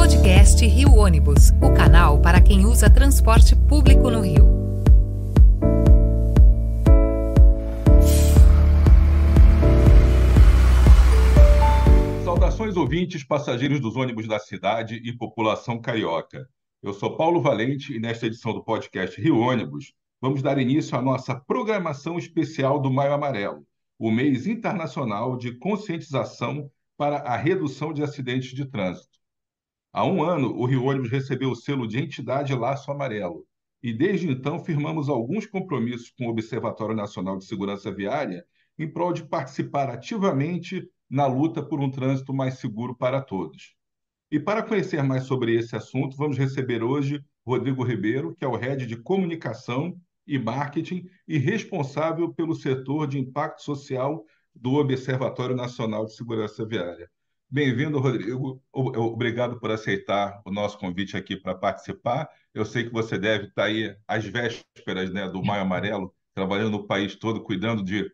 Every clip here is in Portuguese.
Podcast Rio Ônibus, o canal para quem usa transporte público no Rio. Saudações ouvintes, passageiros dos ônibus da cidade e população carioca. Eu sou Paulo Valente e nesta edição do podcast Rio Ônibus vamos dar início à nossa programação especial do Maio Amarelo, o mês internacional de conscientização para a redução de acidentes de trânsito. Há um ano, o Rio Ônibus recebeu o selo de entidade Laço Amarelo e desde então firmamos alguns compromissos com o Observatório Nacional de Segurança Viária em prol de participar ativamente na luta por um trânsito mais seguro para todos. E para conhecer mais sobre esse assunto, vamos receber hoje Rodrigo Ribeiro, que é o head de comunicação e marketing e responsável pelo setor de impacto social do Observatório Nacional de Segurança Viária. Bem-vindo, Rodrigo. Obrigado por aceitar o nosso convite aqui para participar. Eu sei que você deve estar aí às vésperas, né, do Maio Amarelo, trabalhando no país todo, cuidando de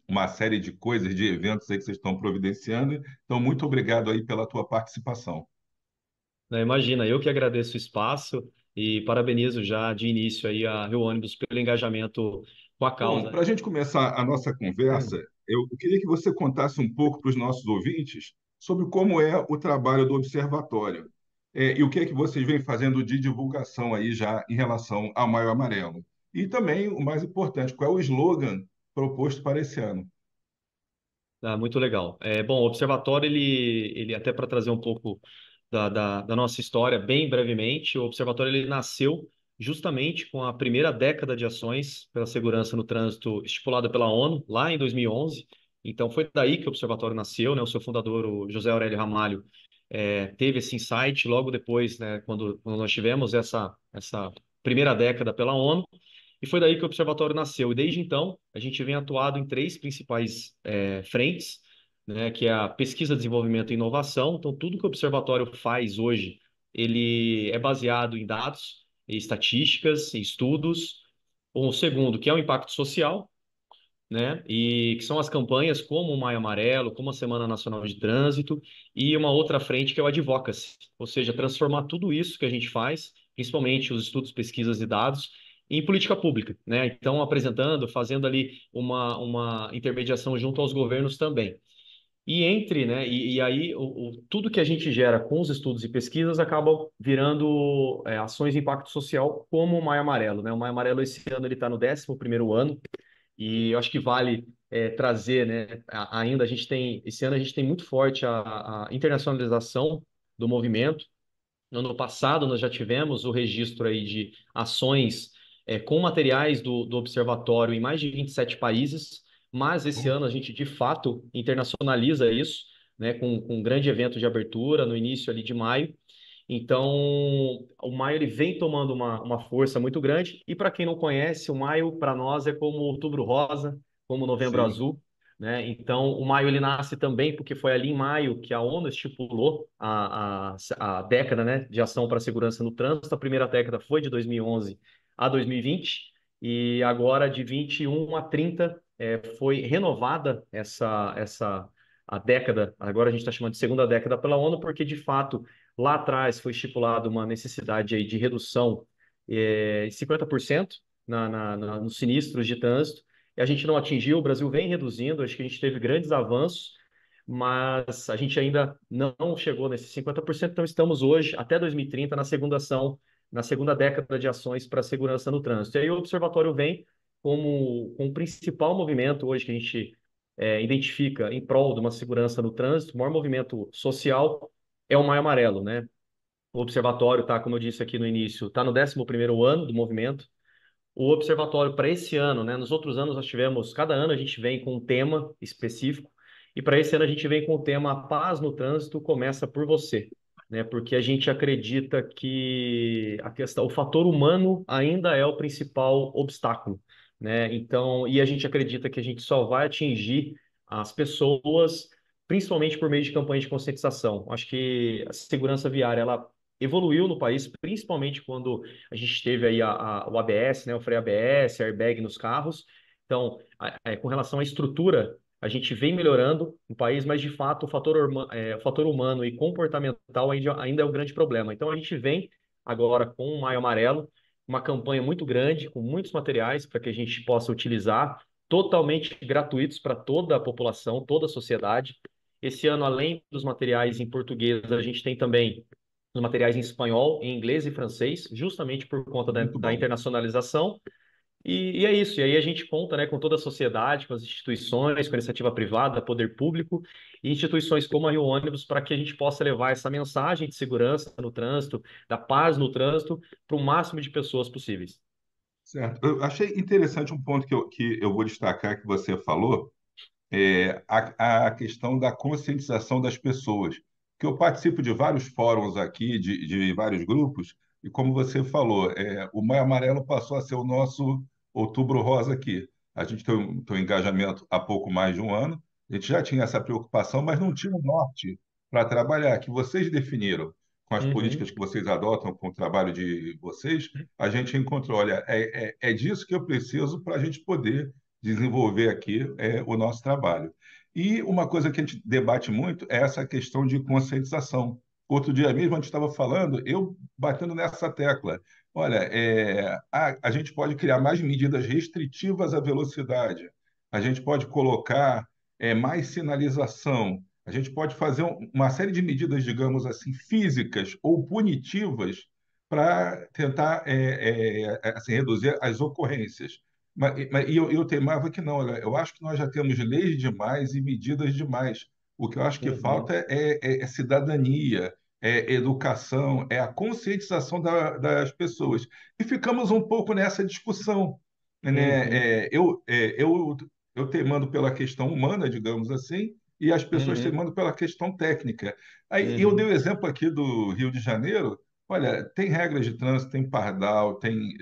uma série de coisas, de eventos aí que vocês estão providenciando. Então, muito obrigado aí pela tua participação. Né, imagina, eu que agradeço o espaço e parabenizo já de início aí a Rio Ônibus pelo engajamento com a Bom, causa. para a gente começar a nossa conversa, eu queria que você contasse um pouco para os nossos ouvintes sobre como é o trabalho do Observatório, e o que é que vocês vêm fazendo de divulgação aí já em relação ao Maio Amarelo. E também, o mais importante, qual é o slogan proposto para esse ano? Ah, muito legal. Bom, o Observatório, ele até para trazer um pouco da nossa história, bem brevemente, o Observatório ele nasceu justamente com a primeira década de ações pela segurança no trânsito estipulada pela ONU, lá em 2011. Então, foi daí que o Observatório nasceu, né? O seu fundador, o José Aurélio Ramalho, teve esse insight logo depois, né, quando nós tivemos essa primeira década pela ONU. E foi daí que o Observatório nasceu. E desde então, a gente vem atuado em três principais frentes, né, que é a pesquisa, desenvolvimento e inovação. Então, tudo que o Observatório faz hoje, ele é baseado em dados, em estatísticas, em estudos. O segundo, que é o impacto social, né? E que são as campanhas como o Maio Amarelo, como a Semana Nacional de Trânsito, e uma outra frente que é o advocacy, ou seja, transformar tudo isso que a gente faz, principalmente os estudos, pesquisas e dados, em política pública, né? Então, apresentando, fazendo ali uma intermediação junto aos governos também. E entre, né, e aí tudo que a gente gera com os estudos e pesquisas acaba virando ações de impacto social, como o Maio Amarelo, né? O Maio Amarelo esse ano ele está no 11º ano, e eu acho que vale trazer, né? Ainda a gente tem, esse ano a gente tem muito forte a internacionalização do movimento. No ano passado nós já tivemos o registro aí de ações com materiais do observatório em mais de 27 países, mas esse ano a gente de fato internacionaliza isso, né? Com um grande evento de abertura no início ali de maio. Então, o maio ele vem tomando uma força muito grande. E para quem não conhece, o maio para nós é como outubro rosa, como novembro Sim. azul, né? Então, o maio ele nasce também porque foi ali em maio que a ONU estipulou a década, né, de ação para a segurança no trânsito. A primeira década foi de 2011 a 2020 e agora de 21 a 30 foi renovada essa a década. Agora a gente está chamando de segunda década pela ONU porque de fato lá atrás foi estipulada uma necessidade aí de redução em 50% nos sinistros de trânsito, e a gente não atingiu, o Brasil vem reduzindo, acho que a gente teve grandes avanços, mas a gente ainda não chegou nesses 50%, então estamos hoje, até 2030, na segunda ação, na segunda década de ações para a segurança no trânsito. E aí o Observatório vem como o principal movimento hoje que a gente identifica em prol de uma segurança no trânsito, o maior movimento social é o Maio Amarelo, né? O observatório está, como eu disse aqui no início, está no 11º ano do movimento. O observatório para esse ano, né? Nos outros anos nós tivemos, cada ano a gente vem com um tema específico, e para esse ano a gente vem com o tema A Paz no Trânsito Começa por Você, né? Porque a gente acredita que a questão, o fator humano ainda é o principal obstáculo, né? Então, e a gente acredita que a gente só vai atingir as pessoas principalmente por meio de campanhas de conscientização. Acho que a segurança viária, ela evoluiu no país, principalmente quando a gente teve aí o ABS, né, o freio ABS, airbag nos carros. Então, com relação à estrutura a gente vem melhorando no país, mas de fato o fator humano e comportamental ainda é um grande problema. Então a gente vem agora com o Maio Amarelo, uma campanha muito grande, com muitos materiais para que a gente possa utilizar, totalmente gratuitos para toda a população, toda a sociedade. Esse ano, além dos materiais em português, a gente tem também os materiais em espanhol, em inglês e francês, justamente por conta Muito da bom. internacionalização. E é isso. E aí a gente conta, né, com toda a sociedade, com as instituições, com a iniciativa privada, poder público e instituições como a Rio Ônibus para que a gente possa levar essa mensagem de segurança no trânsito, da paz no trânsito, para o máximo de pessoas possíveis. Certo. Eu achei interessante um ponto que eu vou destacar que você falou, a questão da conscientização das pessoas. Que eu participo de vários fóruns aqui, de vários grupos, e como você falou, o Maio Amarelo passou a ser o nosso Outubro Rosa aqui. A gente tem um engajamento há pouco mais de um ano, a gente já tinha essa preocupação, mas não tinha um norte para trabalhar, que vocês definiram com as Uhum, políticas que vocês adotam, com o trabalho de vocês, a gente encontrou, olha, é disso que eu preciso para a gente poder desenvolver aqui o nosso trabalho. E uma coisa que a gente debate muito é essa questão de conscientização. Outro dia mesmo a gente estava falando, eu batendo nessa tecla. Olha, a gente pode criar mais medidas restritivas à velocidade, a gente pode colocar mais sinalização, a gente pode fazer uma série de medidas, digamos assim, físicas ou punitivas para tentar assim, reduzir as ocorrências. E eu teimava que não, olha, eu acho que nós já temos leis demais e medidas demais. O que eu acho que uhum, falta é cidadania, é educação, é a conscientização das pessoas. E ficamos um pouco nessa discussão, né? uhum, Eu teimando pela questão humana, digamos assim, e as pessoas uhum, teimando pela questão técnica. Aí eu dei uhum, o exemplo aqui do Rio de Janeiro. Olha, tem regras de trânsito, tem pardal, tem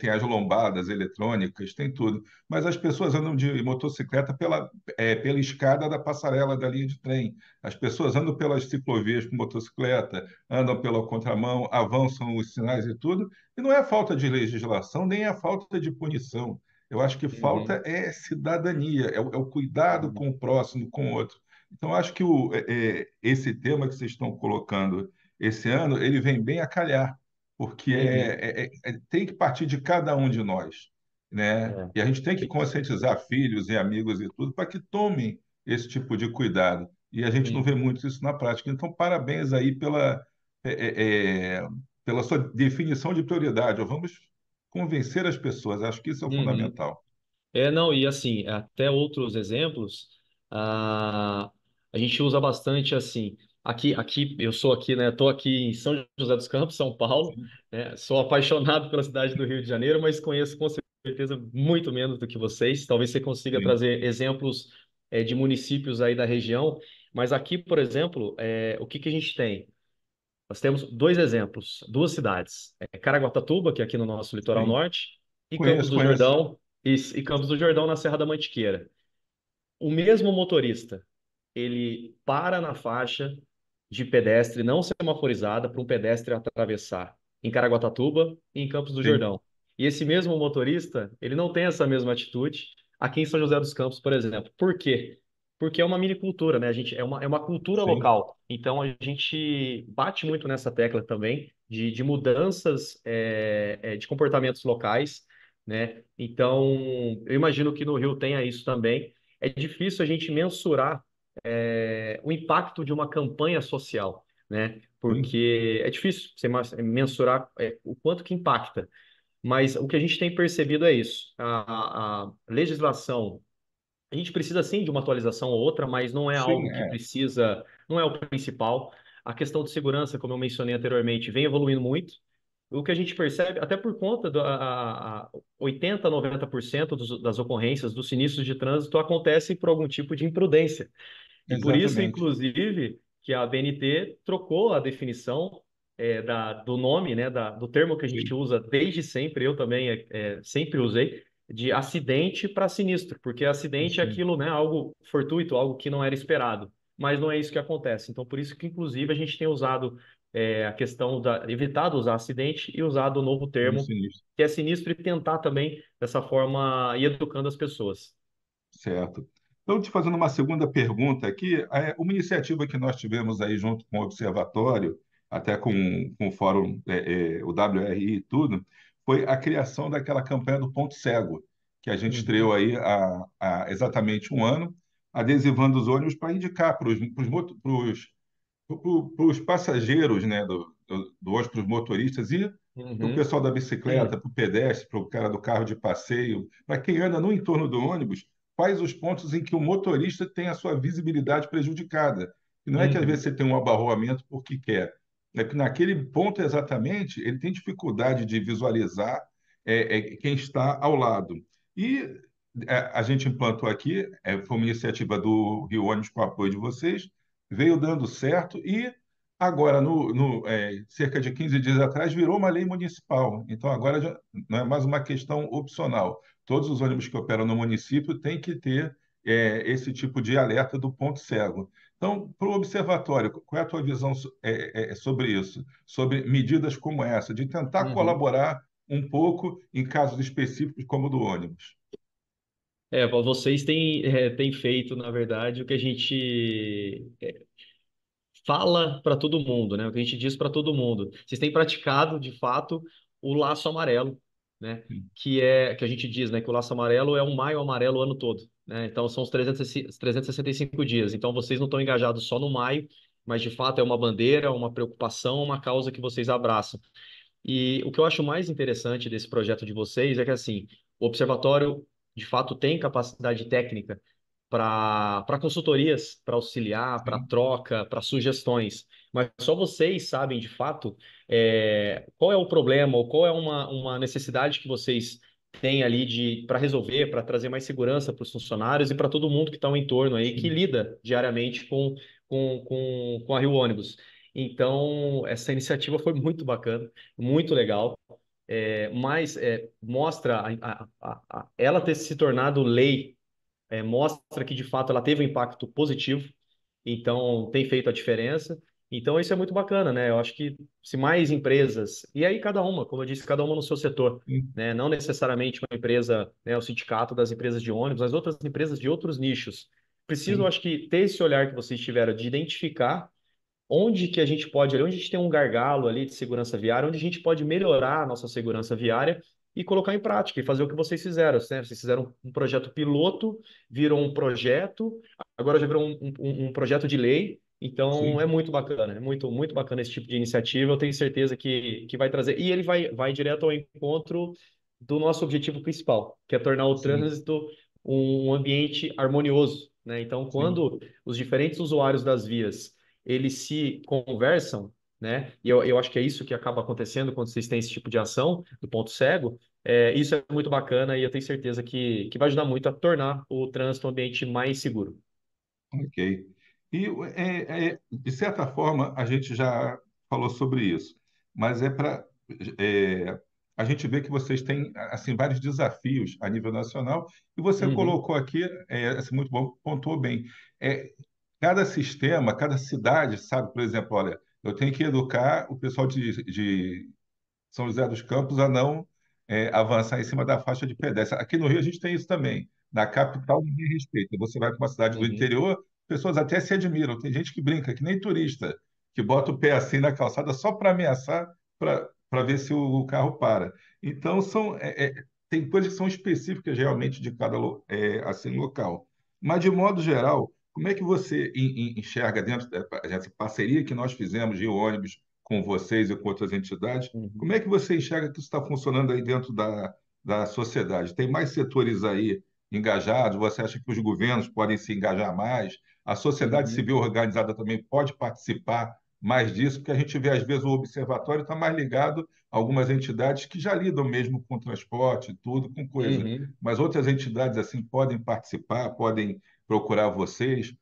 as lombadas eletrônicas, tem tudo. Mas as pessoas andam de motocicleta pela escada da passarela da linha de trem. As pessoas andam pelas ciclovias com motocicleta, andam pela contramão, avançam os sinais e tudo. E não é falta de legislação, nem é falta de punição. Eu acho que uhum, falta é cidadania, é o cuidado uhum, com o próximo, com o outro. Então, acho que esse tema que vocês estão colocando esse ano, ele vem bem a calhar, porque uhum. tem que partir de cada um de nós, né? É. E a gente tem que conscientizar filhos e amigos e tudo para que tomem esse tipo de cuidado. E a gente não vê Uhum, muito isso na prática. Então, parabéns aí pela sua definição de prioridade. Vamos convencer as pessoas. Acho que isso é o uhum. fundamental. Não, e assim, até outros exemplos, a, a gente usa bastante assim. Eu sou aqui, né? Estou aqui em São José dos Campos, São Paulo, Sim, né? Sou apaixonado pela cidade do Rio de Janeiro, mas conheço com certeza muito menos do que vocês. Talvez você consiga sim, trazer exemplos, de municípios aí da região. Mas aqui, por exemplo, o que que a gente tem? Nós temos dois exemplos, duas cidades, Caraguatatuba, que é aqui no nosso litoral sim. norte, e Campos Conheço, do conheço. Jordão, e Campos do Jordão na Serra da Mantiqueira. O mesmo motorista, ele para na faixa de pedestre não semaforizada para um pedestre atravessar em Caraguatatuba e em Campos do Sim, Jordão. E esse mesmo motorista, ele não tem essa mesma atitude aqui em São José dos Campos, por exemplo. Por quê? Porque é uma mini cultura, né? É uma cultura sim, local. Então a gente bate muito nessa tecla também de mudanças de comportamentos locais, né? Então eu imagino que no Rio tenha isso também. É difícil a gente mensurar o impacto de uma campanha social, né? sim, Porque é difícil você mensurar o quanto que impacta. Mas o que a gente tem percebido é isso. A legislação, a gente precisa sim de uma atualização ou outra, mas não é sim, algo que precisa, não é o principal. A questão de segurança, como eu mencionei anteriormente, vem evoluindo muito. O que a gente percebe, até por conta a 80, 90% das ocorrências dos sinistros de trânsito acontecem por algum tipo de imprudência. E por isso, exatamente. inclusive, que a ABNT trocou a definição do nome, né, do termo que a gente Sim, usa desde sempre, eu também sempre usei, de acidente para sinistro, porque acidente é sim, aquilo, né, algo fortuito, algo que não era esperado, mas não é isso que acontece. Então, por isso que, inclusive, a gente tem usado a questão evitado usar acidente e usado o novo como termo, sinistro. que é sinistro, e tentar também, dessa forma, ir educando as pessoas. Certo. Então, te fazendo uma segunda pergunta aqui, uma iniciativa que nós tivemos aí junto com o Observatório, até com o Fórum, o WRI e tudo, foi a criação daquela campanha do Ponto Cego, que a gente estreou Uhum, aí há exatamente um ano, adesivando os ônibus para indicar para os passageiros, né, do ônibus, para os motoristas e para o uhum, pessoal da bicicleta, para o pedestre, para o cara do carro de passeio, para quem anda no entorno do ônibus, quais os pontos em que o motorista tem a sua visibilidade prejudicada. E não é que às vezes uhum, você tem um abarroamento porque quer, é que naquele ponto exatamente ele tem dificuldade de visualizar quem está ao lado. E a gente implantou aqui, foi uma iniciativa do Rio Ônibus com o apoio de vocês, veio dando certo e agora, cerca de 15 dias atrás, virou uma lei municipal. Então, agora já não é mais uma questão opcional. Todos os ônibus que operam no município têm que ter esse tipo de alerta do ponto cego. Então, para o observatório, qual é a tua visão sobre isso? Sobre medidas como essa, de tentar uhum. colaborar um pouco em casos específicos como o do ônibus? Vocês têm feito, na verdade, o que a gente fala para todo mundo, né? O que a gente diz para todo mundo. Vocês têm praticado, de fato, o laço amarelo, né? Que a gente diz, né? Que o laço amarelo é um maio amarelo o ano todo, né? Então são os 365 dias. Então vocês não estão engajados só no maio, mas de fato é uma bandeira, uma preocupação, uma causa que vocês abraçam. E o que eu acho mais interessante desse projeto de vocês é que, assim, o observatório, de fato, tem capacidade técnica para consultorias, para auxiliar, para Sim, troca, para sugestões. Mas só vocês sabem, de fato, qual é o problema ou qual é uma necessidade que vocês têm ali para resolver, para trazer mais segurança para os funcionários e para todo mundo que está ao entorno aí, que sim, lida diariamente com a Rio Ônibus. Então, essa iniciativa foi muito bacana, muito legal, mas mostra ela ter se tornado lei, mostra que de fato ela teve um impacto positivo, então tem feito a diferença. Então, isso é muito bacana, né? Eu acho que se mais empresas, e aí cada uma, como eu disse, cada uma no seu setor, sim, né? Não necessariamente uma empresa, né, o sindicato das empresas de ônibus, mas outras empresas de outros nichos. Preciso, sim, acho que, ter esse olhar que vocês tiveram de identificar onde que a gente pode, onde a gente tem um gargalo ali de segurança viária, onde a gente pode melhorar a nossa segurança viária e colocar em prática e fazer o que vocês fizeram, né? Vocês fizeram um projeto piloto, virou um projeto, agora já virou um projeto de lei. Então é sim, muito bacana, é muito, muito bacana esse tipo de iniciativa. Eu tenho certeza que vai trazer. E ele vai direto ao encontro do nosso objetivo principal, que é tornar o sim, trânsito um ambiente harmonioso, né? Então, sim, quando os diferentes usuários das vias eles se conversam, né? E eu acho que é isso que acaba acontecendo quando vocês têm esse tipo de ação do ponto cego. Isso é muito bacana e eu tenho certeza que vai ajudar muito a tornar o trânsito um ambiente mais seguro. ok. E, de certa forma, a gente já falou sobre isso, mas é, a gente vê que vocês têm assim vários desafios a nível nacional e você Uhum, colocou aqui, assim, muito bom, pontuou bem. É, cada sistema, cada cidade, sabe, por exemplo, olha, eu tenho que educar o pessoal de São José dos Campos a não avançar em cima da faixa de pedestre. Aqui no Rio a gente tem isso também. Na capital ninguém respeita. Você vai para uma cidade do uhum, interior, pessoas até se admiram. Tem gente que brinca, que nem turista, que bota o pé assim na calçada só para ameaçar, para ver se o carro para. Então tem coisas que são específicas realmente de cada assim, local. Mas de modo geral, como é que você enxerga dessa parceria que nós fizemos de ônibus com vocês e com outras entidades? uhum, Como é que você enxerga que isso está funcionando aí dentro da sociedade? Tem mais setores aí engajados? Você acha que os governos podem se engajar mais? A sociedade uhum, civil organizada também pode participar mais disso? Porque a gente vê, às vezes, o observatório está mais ligado a algumas entidades que já lidam mesmo com transporte, tudo, com coisa. uhum, Mas outras entidades assim podem participar, podem procurar vocês.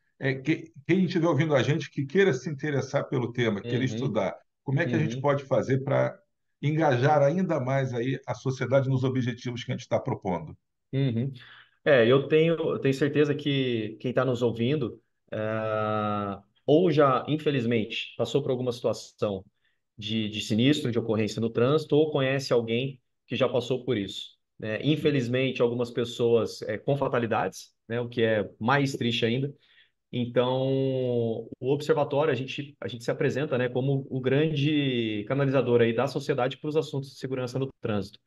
Quem estiver ouvindo a gente que queira se interessar pelo tema, queira uhum, estudar, como é que a gente uhum, pode fazer para engajar ainda mais aí a sociedade nos objetivos que a gente está propondo? uhum. Eu tenho certeza que quem está nos ouvindo, ou já, infelizmente, passou por alguma situação de sinistro, de ocorrência no trânsito, ou conhece alguém que já passou por isso, né? Infelizmente, algumas pessoas com fatalidades, né? O que é mais triste ainda. Então, o observatório, a gente se apresenta, né, como o grande canalizador aí da sociedade para os assuntos de segurança no trânsito.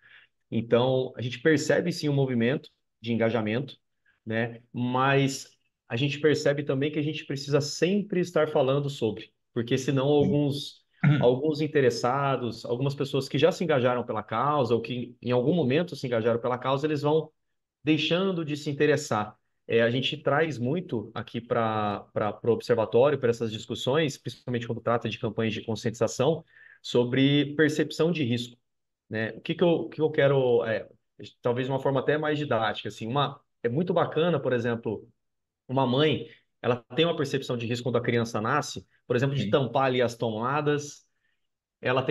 Então, a gente percebe sim um movimento de engajamento, né? Mas a gente percebe também que a gente precisa sempre estar falando sobre, porque senão Sim. alguns interessados, algumas pessoas que já se engajaram pela causa ou que em algum momento se engajaram pela causa, eles vão deixando de se interessar. A gente traz muito aqui para o observatório, para essas discussões, principalmente quando trata de campanhas de conscientização, sobre percepção de risco, né? O que eu quero, talvez de uma forma até mais didática, assim, é muito bacana, por exemplo, uma mãe, ela tem uma percepção de risco quando a criança nasce, por exemplo, de Sim, tampar ali as tomadas, ela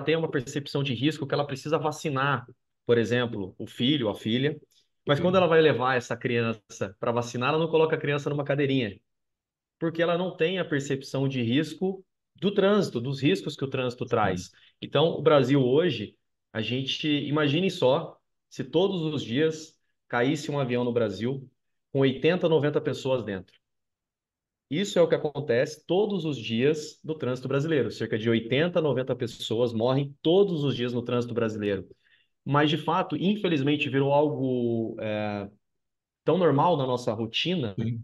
tem uma percepção de risco que ela precisa vacinar, por exemplo, o filho, a filha, mas quando sim, ela vai levar essa criança para vacinar, ela não coloca a criança numa cadeirinha, porque ela não tem a percepção de risco do trânsito, dos riscos que o trânsito sim. traz. Então, o Brasil hoje, a gente imagine só se todos os dias caísse um avião no Brasil com 80, 90 pessoas dentro. Isso é o que acontece todos os dias no trânsito brasileiro. Cerca de 80, 90 pessoas morrem todos os dias no trânsito brasileiro. Mas, de fato, infelizmente, virou algo tão normal na nossa rotina Sim.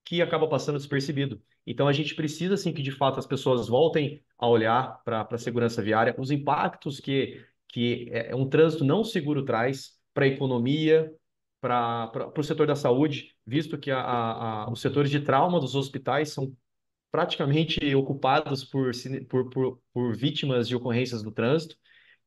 que acaba passando despercebido. Então, a gente precisa, assim, que de fato as pessoas voltem a olhar para a segurança viária, os impactos que um trânsito não seguro traz para a economia, para o setor da saúde, visto que os setores de trauma dos hospitais são praticamente ocupados por vítimas de ocorrências do trânsito.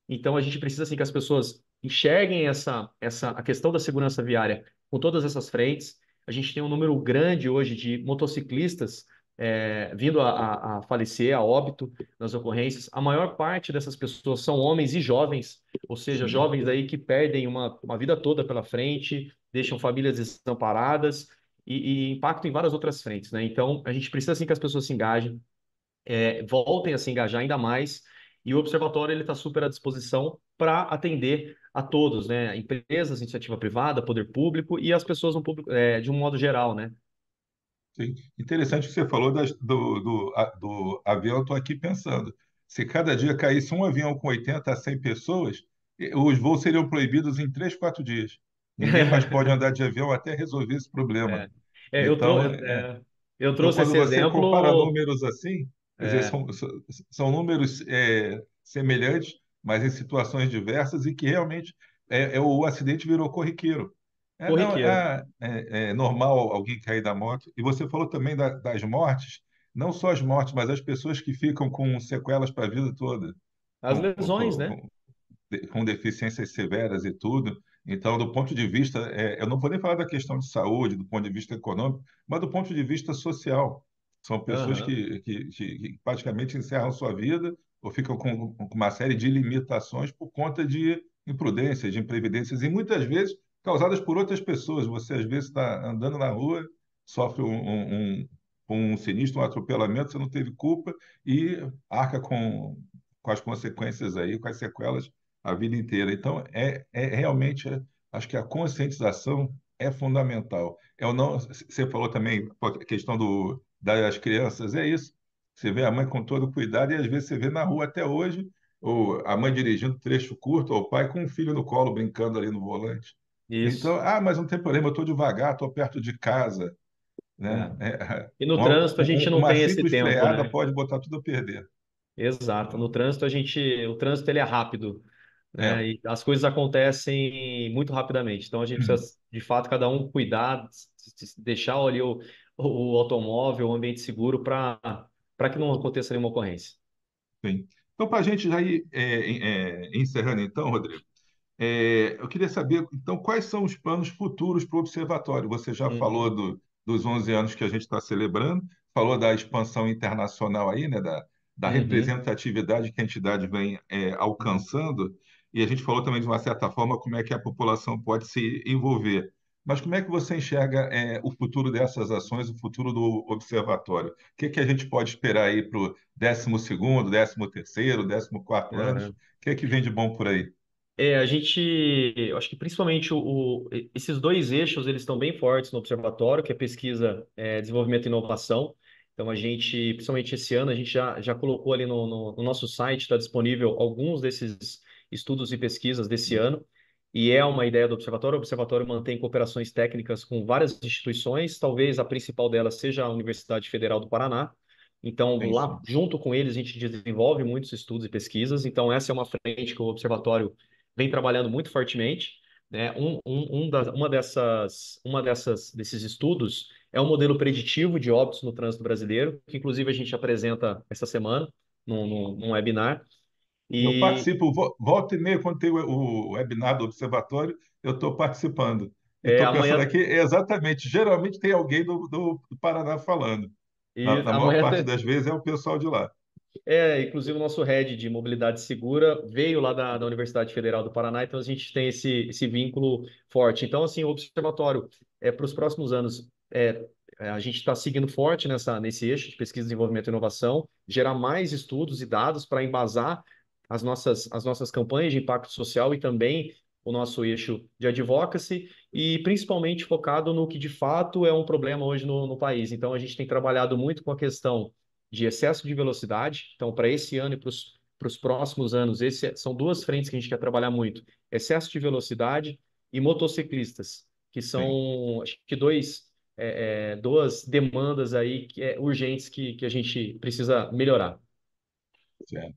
Então, a gente precisa assim, que as pessoas enxerguem a questão da segurança viária com todas essas frentes. A gente tem um número grande hoje de motociclistas vindo a falecer, a óbito nas ocorrências. A maior parte dessas pessoas são homens e jovens, ou seja, Sim. jovens aí que perdem uma vida toda pela frente, deixam famílias desamparadas e impactam em várias outras frentes, né? Então, a gente precisa assim que as pessoas se engajem, voltem a se engajar ainda mais. E o Observatório ele está super à disposição para atender a todos, né? Empresas, iniciativa privada, poder público e as pessoas no público, de um modo geral, né? Sim. Interessante que você falou do avião. Eu estou aqui pensando, se cada dia caísse um avião com 80 a 100 pessoas, os voos seriam proibidos em 3, 4 dias. Ninguém mais pode andar de avião até resolver esse problema. É, é, eu, trou Então, eu então, trouxe quando esse você compara exemplo. números assim, quer dizer, É, são números semelhantes, mas em situações diversas e que realmente o acidente virou corriqueiro. Não, corriqueiro. é normal alguém cair da moto. E você falou também das mortes, não só as mortes, mas as pessoas que ficam com sequelas para a vida toda, As com, lesões, né? com, com deficiências severas e tudo. Então, do ponto de vista, eu não vou nem falar da questão de saúde, do ponto de vista econômico, mas do ponto de vista social. São pessoas Aham. que praticamente encerram sua vida ou ficam com uma série de limitações por conta de imprudências, de imprevidências, e muitas vezes causadas por outras pessoas. Você, às vezes, está andando na rua, sofre um sinistro, um atropelamento, você não teve culpa e arca com as consequências aí, com as sequelas a vida inteira. Então, realmente, acho que a conscientização é fundamental. Eu não, você falou também a questão das crianças, é isso. Você vê a mãe com todo cuidado e às vezes você vê na rua até hoje, ou a mãe dirigindo trecho curto, ou o pai com um filho no colo brincando ali no volante. Isso. Então, mas não tem problema, eu estou devagar, estou perto de casa, É. né? E no trânsito a gente não Uma tem esse simples tempo, freada né? pode botar tudo a perder. Exato. No Então, trânsito o trânsito ele é rápido, né? é. E as coisas acontecem muito rapidamente. Então a gente precisa, de fato, cada um cuidar, deixar ali o automóvel, o ambiente seguro para que não aconteça nenhuma ocorrência. Sim. Então, para a gente já ir encerrando, então, Rodrigo, eu queria saber, então, quais são os planos futuros para o Observatório? Você já falou Uhum. dos 11 anos que a gente está celebrando, falou da expansão internacional aí, né, da Uhum. representatividade que a entidade vem alcançando, e a gente falou também, de uma certa forma, como é que a população pode se envolver. Mas como é que você enxerga o futuro dessas ações, o futuro do Observatório? O que que a gente pode esperar aí para o 12º, 13º, 14º anos? O que é que vem de bom por aí? Eu acho que principalmente esses dois eixos, eles estão bem fortes no observatório, que é pesquisa, desenvolvimento e inovação. Então, a gente, principalmente esse ano, a gente já colocou ali no nosso site, está disponível alguns desses estudos e pesquisas desse ano, e é uma ideia do observatório. O observatório mantém cooperações técnicas com várias instituições, talvez a principal delas seja a Universidade Federal do Paraná. Então, Sim, lá, sim. junto com eles, a gente desenvolve muitos estudos e pesquisas. Então, essa é uma frente que o observatório vem trabalhando muito fortemente, né? Desses estudos é o modelo preditivo de óbitos no trânsito brasileiro, que inclusive a gente apresenta essa semana num webinar. Eu E participo, volta e meia, quando tem o webinar do Observatório, eu estou participando. E estou pensando amanhã, aqui, exatamente, geralmente tem alguém do Paraná falando. Na maior amanhã parte das vezes é o pessoal de lá. inclusive o nosso head de mobilidade segura veio lá da Universidade Federal do Paraná, então a gente tem esse vínculo forte. Então, assim, o observatório para os próximos anos a gente está seguindo forte nesse eixo de pesquisa, desenvolvimento e inovação, gerar mais estudos e dados para embasar as nossas campanhas de impacto social e também o nosso eixo de advocacy, e principalmente focado no que de fato é um problema hoje no país. Então, a gente tem trabalhado muito com a questão de excesso de velocidade. Então, para esse ano e para os próximos anos, são duas frentes que a gente quer trabalhar muito: excesso de velocidade e motociclistas, que Sim, são, acho que, duas demandas aí urgentes que a gente precisa melhorar. certo.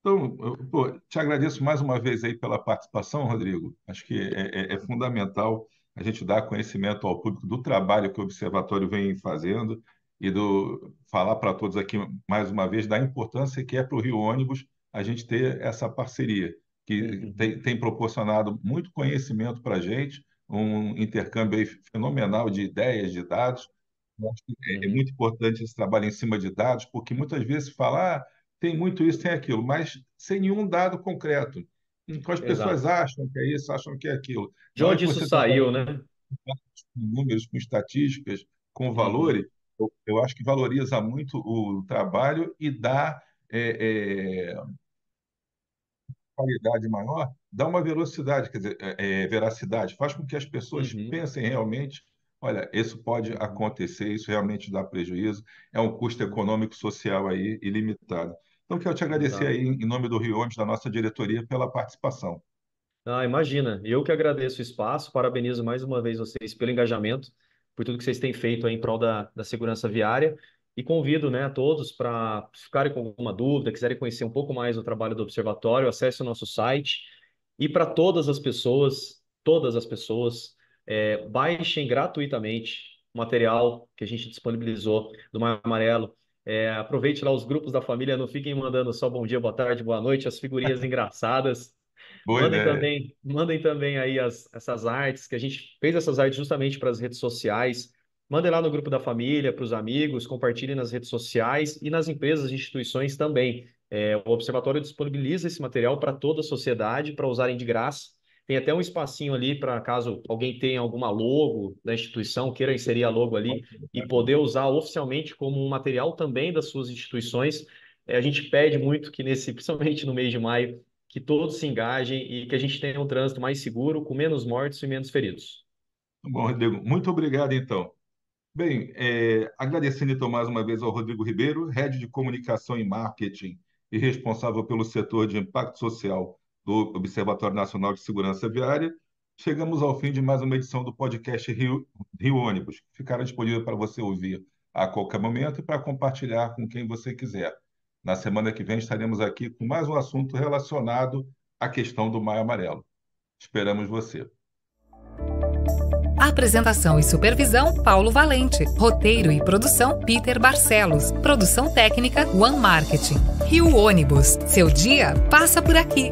Então, pô, te agradeço mais uma vez aí pela participação, Rodrigo. Acho que é fundamental a gente dar conhecimento ao público do trabalho que o Observatório vem fazendo e falar para todos aqui mais uma vez da importância que é para o Rio Ônibus a gente ter essa parceria, que Uhum. tem proporcionado muito conhecimento para a gente, um intercâmbio aí fenomenal de ideias, de dados. Eu acho que é Uhum. muito importante esse trabalho em cima de dados, porque muitas vezes fala, tem muito isso, tem aquilo, mas sem nenhum dado concreto. Então as pessoas Exato. acham que é isso, acham que é aquilo. De Na hora onde que isso você trabalha saiu, né? com números, com estatísticas, com Uhum. valores, eu acho que valoriza muito o trabalho e dá qualidade maior, dá uma velocidade, quer dizer, veracidade, faz com que as pessoas Uhum. pensem realmente, olha, isso pode Uhum. acontecer, isso realmente dá prejuízo, é um custo econômico social aí ilimitado. Então, quero te agradecer Exato. aí, em nome do Rio Ônibus, da nossa diretoria, pela participação. Ah, imagina, eu que agradeço o espaço, parabenizo mais uma vez vocês pelo engajamento, por tudo que vocês têm feito aí em prol da segurança viária, e convido, né, a todos para ficarem com alguma dúvida, quiserem conhecer um pouco mais do trabalho do Observatório, acesse o nosso site, e para todas as pessoas, baixem gratuitamente o material que a gente disponibilizou do Maio Amarelo. Aproveite lá os grupos da família, não fiquem mandando só bom dia, boa tarde, boa noite, as figurinhas engraçadas. Boa ideia. Mandem também aí essas artes, que a gente fez essas artes justamente para as redes sociais. Mandem lá no grupo da família, para os amigos, compartilhem nas redes sociais e nas empresas e instituições também. O Observatório disponibiliza esse material para toda a sociedade, para usarem de graça. Tem até um espacinho ali para caso alguém tenha alguma logo da instituição, queira inserir a logo ali e poder usar oficialmente como um material também das suas instituições. A gente pede muito que principalmente no mês de maio, que todos se engajem e que a gente tenha um trânsito mais seguro, com menos mortes e menos feridos. Bom, Rodrigo, muito obrigado, então. Bem, agradecendo então mais uma vez ao Rodrigo Ribeiro, Head de Comunicação e Marketing e responsável pelo setor de impacto social do Observatório Nacional de Segurança Viária, chegamos ao fim de mais uma edição do podcast Rio Ônibus, que ficará disponível para você ouvir a qualquer momento e para compartilhar com quem você quiser. Na semana que vem estaremos aqui com mais um assunto relacionado à questão do Maio Amarelo. Esperamos você. Apresentação e supervisão, Paulo Valente. Roteiro e produção, Peter Barcelos. Produção técnica, One Marketing. Rio Ônibus. Seu dia passa por aqui.